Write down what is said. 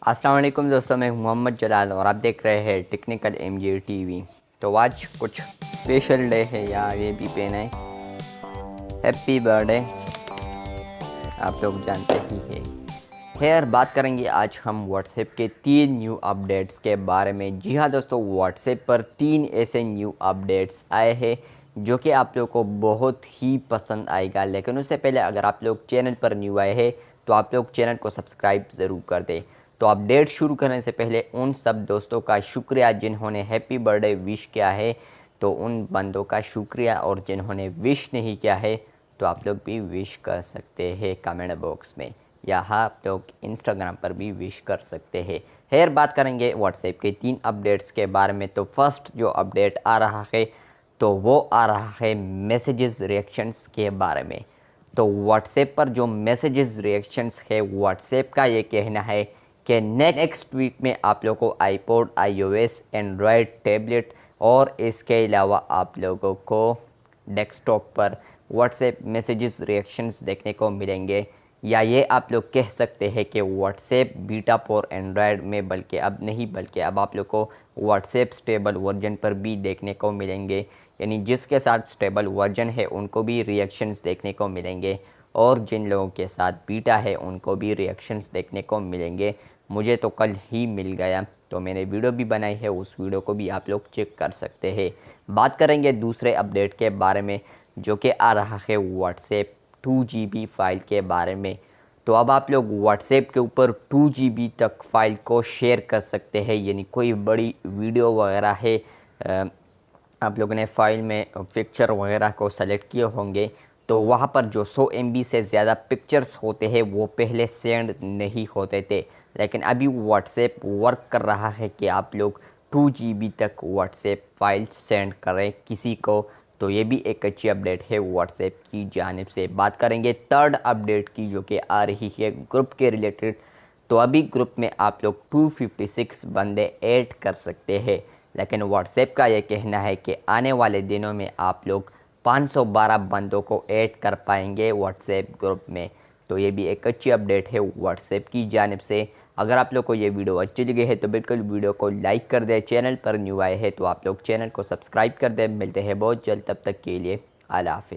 अस्सलाम वालेकुम दोस्तों, मैं मोहम्मद जलाल और आप देख रहे हैं टेक्निकल एमजे टीवी। तो आज कुछ स्पेशल डे है यार, ये भी पेन है। हैप्पी बर्थडे, आप लोग जानते ही हैं। खैर, बात करेंगे आज हम व्हाट्सएप के 3 न्यू अपडेट्स के बारे में। जी हाँ दोस्तों, व्हाट्सएप पर 3 ऐसे न्यू अपडेट्स आए हैं जो कि आप लोग को बहुत ही पसंद आएगा। लेकिन उससे पहले अगर आप लोग चैनल पर न्यू आए हैं तो आप लोग चैनल को सब्सक्राइब ज़रूर कर दें। तो अपडेट शुरू करने से पहले उन सब दोस्तों का शुक्रिया जिन्होंने हैप्पी बर्थडे विश किया है, तो उन बंदों का शुक्रिया, और जिन्होंने विश नहीं किया है तो आप लोग भी विश कर सकते हैं कमेंट बॉक्स में, या हाँ आप लोग इंस्टाग्राम पर भी विश कर सकते हैं। खैर, बात करेंगे व्हाट्सएप के 3 अपडेट्स के बारे में। तो फर्स्ट जो अपडेट आ रहा है तो वो आ रहा है मैसेजेस रिएक्शंस के बारे में। तो व्हाट्सएप पर जो मैसेजेस रिएक्शंस है, व्हाट्सएप का ये कहना है कि नेक्स्ट वीक में आप लोगों को आईपॉड, आईओएस, एंड्रॉयड टैबलेट और इसके अलावा आप लोगों को डेस्कटॉप पर व्हाट्सएप मैसेजेस रिएक्शंस देखने को मिलेंगे। या ये आप लोग कह सकते हैं कि व्हाट्सएप बीटा फॉर एंड्रॉयड में बल्कि अब आप लोग को व्हाट्सएप स्टेबल वर्जन पर भी देखने को मिलेंगे। यानी जिसके साथ स्टेबल वर्जन है उनको भी रिएक्शंस देखने को मिलेंगे, और जिन लोगों के साथ बीटा है उनको भी रिएक्शंस देखने को मिलेंगे। मुझे तो कल ही मिल गया, तो मैंने वीडियो भी बनाई है, उस वीडियो को भी आप लोग चेक कर सकते हैं। बात करेंगे दूसरे अपडेट के बारे में जो कि आ रहा है व्हाट्सएप 2 GB फाइल के बारे में। तो अब आप लोग व्हाट्सएप के ऊपर 2 GB तक फाइल को शेयर कर सकते हैं। यानी कोई बड़ी वीडियो वगैरह है, आप लोगों ने फाइल में पिक्चर वगैरह को सेलेक्ट किए होंगे, तो वहाँ पर जो 100 MB से ज़्यादा पिक्चर्स होते हैं वो पहले सेंड नहीं होते थे। लेकिन अभी व्हाट्सएप वर्क कर रहा है कि आप लोग 2 GB तक व्हाट्सएप फाइल सेंड करें किसी को। तो ये भी एक अच्छी अपडेट है व्हाट्सएप की जानिब से। बात करेंगे थर्ड अपडेट की जो कि आ रही है ग्रुप के रिलेटेड। तो अभी ग्रुप में आप लोग 256 बंदे ऐड कर सकते हैं, लेकिन व्हाट्सएप का ये कहना है कि आने वाले दिनों में आप लोग 512 बंदों को ऐड कर पाएंगे व्हाट्सएप ग्रुप में। तो ये भी एक अच्छी अपडेट है व्हाट्सएप की जानिब से। अगर आप लोग को ये वीडियो अच्छी लगी है तो बिल्कुल वीडियो को लाइक कर दें। चैनल पर न्यू आए हैं तो आप लोग चैनल को सब्सक्राइब कर दें। मिलते हैं बहुत जल्द, तब तक के लिए अल्लाह हाफ़िज़।